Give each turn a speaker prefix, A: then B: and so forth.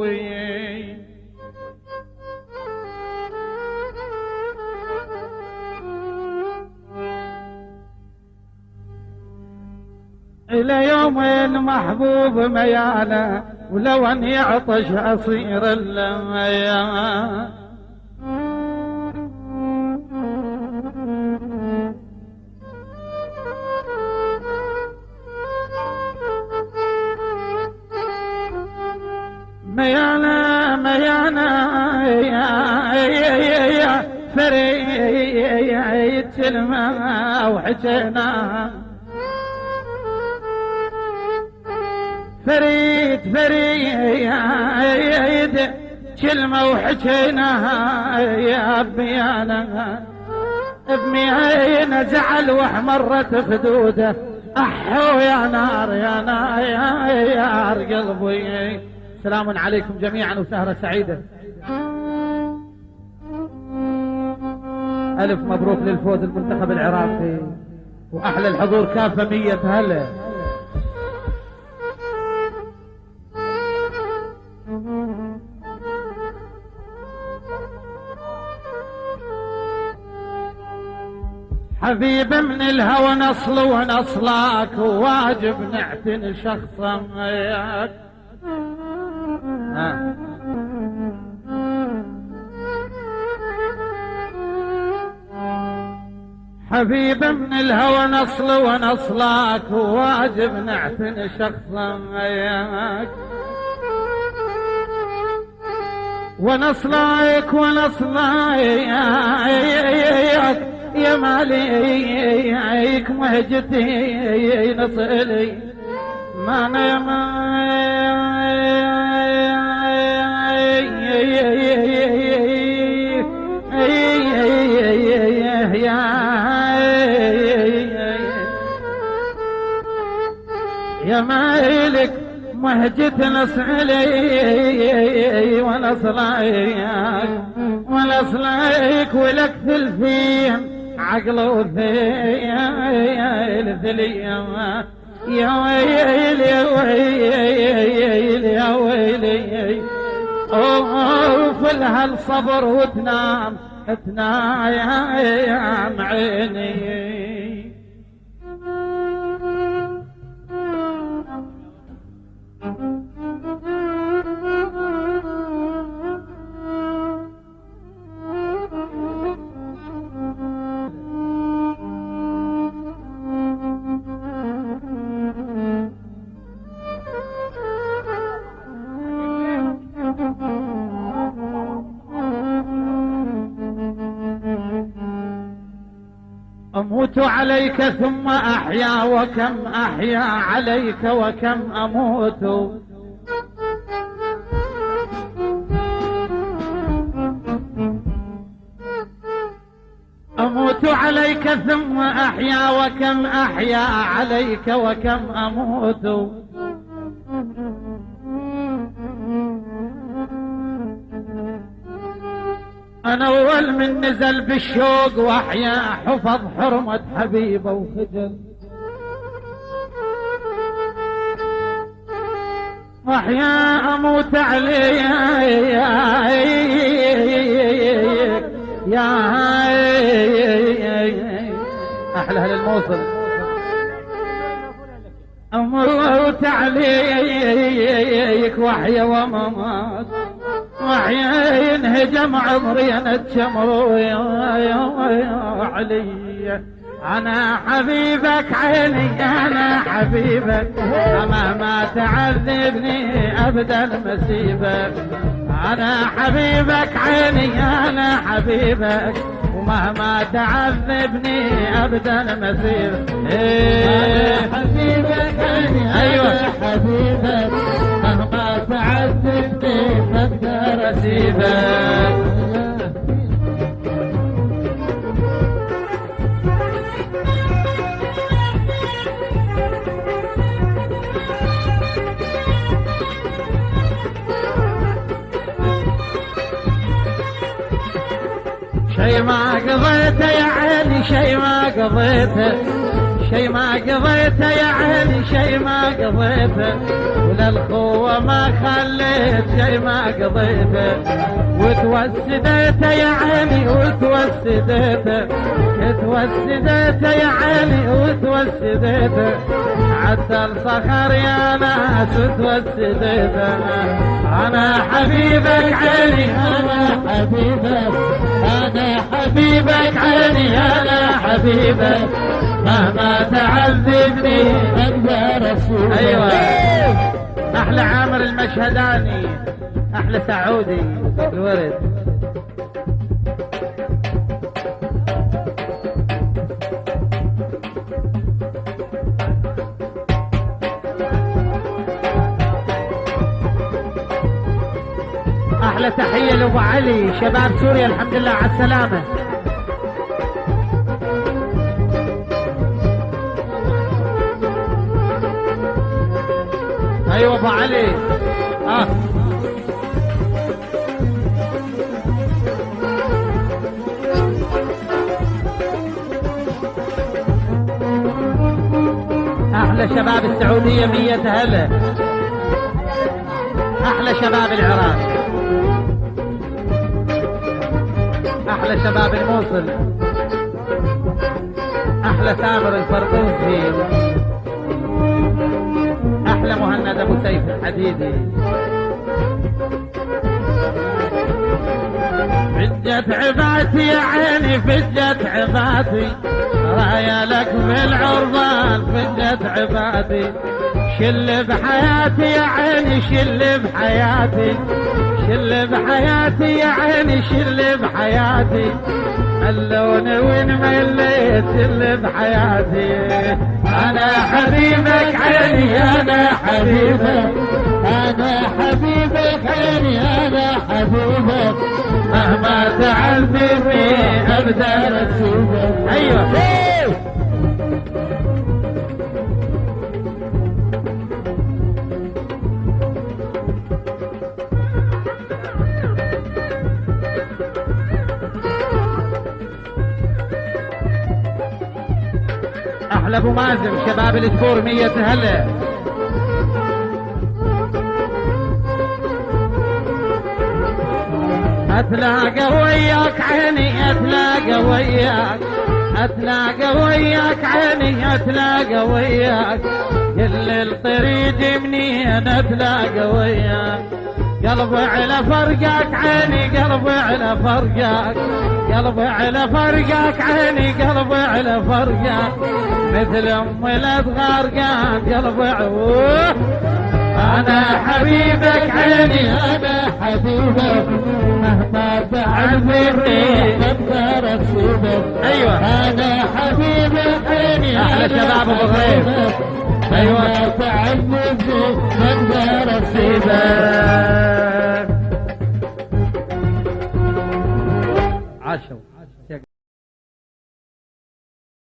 A: قلبي. إلى يومين محبوب ميانا ولو أن يعطش عصير اللميان. ميانا ميانا يا فريد كلمة وحجينا، فريد كلمة وحجيناها يا بميانا، بميانا زعل واحمرت خدوده، احو يا نار يا نار قلبي. سلام عليكم جميعا وسهرة سعيدة. ألف مبروك للفوز المنتخب العراقي وأحلى الحضور كافة 100 هلا. حبيب من الهوى نصل ونصلك وواجب نعتني شخصا وياك. حبيب من الهوى نصل ونصلك وواجب نعتني شخصا وياك. ونصلك يا ماليك مهجتي نصلي ما انا يا مالك مهجت نصلي ونصليك ولك ثلثين عقل وثيل ثليما يا ويل يا ويل يا ويلي. اوف لها الصبر وتنام يا عيني. أموت عليك ثم أحيا وكم أحيا عليك وكم أموت. أموت عليك ثم أحيا وكم أحيا عليك وكم أموت. أنا أول من نزل بالشوق وأحيا حفظ حرمة حبيبه وخجل. وأحيا أموت عليك يا أحلى أهل الموصل. أموت عليك وأحيا وممات وأحيا ينهجم عمري أنا الجمر يا علي. أنا حبيبك عيني أنا حبيبك مهما تعذبني أبدا مسيبك. أنا حبيبك عيني أنا حبيبك ومهما تعذبني أبدا مسيبك. أنا حبيبك عيني أيوة حبيبك مهما تعذبني ما أقدر أسيبك. شي ما قضيته يا عيني شي ما قضيته شي ما قضيته يا عيني شي ما قضيته، وللخوة ما خليت شي ما قضيته، وتوسديته يا عيني وتوسديته، توسديته يا عيني وتوسديته، حتى الصخر يا ناس توسديته. انا حبيبك عيني انا حبيبك، انا حبيبك عيني انا حبيبك، مهما تعذبني انت رسولك. ايوه احلى عامر المشهداني، احلى سعودي الورد. احلى تحية لابو علي، شباب سوريا الحمد لله على السلامة. ايوه ابو علي. احلى شباب السعودية 100 هلا. احلى شباب العراق، احلى شباب الموصل، احلى سامر الفردوسي، احلى مهند ابو سيف الحديدي. فجت عباتي يا عيني فجت عباتي، رايا لك في العربان فجت عباتي، شل بحياتي يا عيني شل بحياتي، شل بحياتي يا عيني شل بحياتي، اللون وين مليت شل بحياتي. انا حبيبك عيني انا حبيبك، انا حبيبك عيني انا حبيبك، مهما تعذبني ابدا رسولك. ايوه احلى ابو مازن شباب الاسبور 100 هلا. اتلاقى وياك عيني اتلاقى وياك، اتلاقى وياك عيني اتلاقى وياك، كل الطريق منين اتلاقى وياك، قلبي على فرقك عيني قلبي على فرقك، قلبي على فرقك عيني قلبي على فرقك، مثل ام الغرقان قلبي عوه. انا حبيبك عيني انا حبيبك، مهما تعذبني انت رسولك. ايوه انا حبيبك عيني احلى شباب ابو غريب. ايوه تعذبني انت رسولك.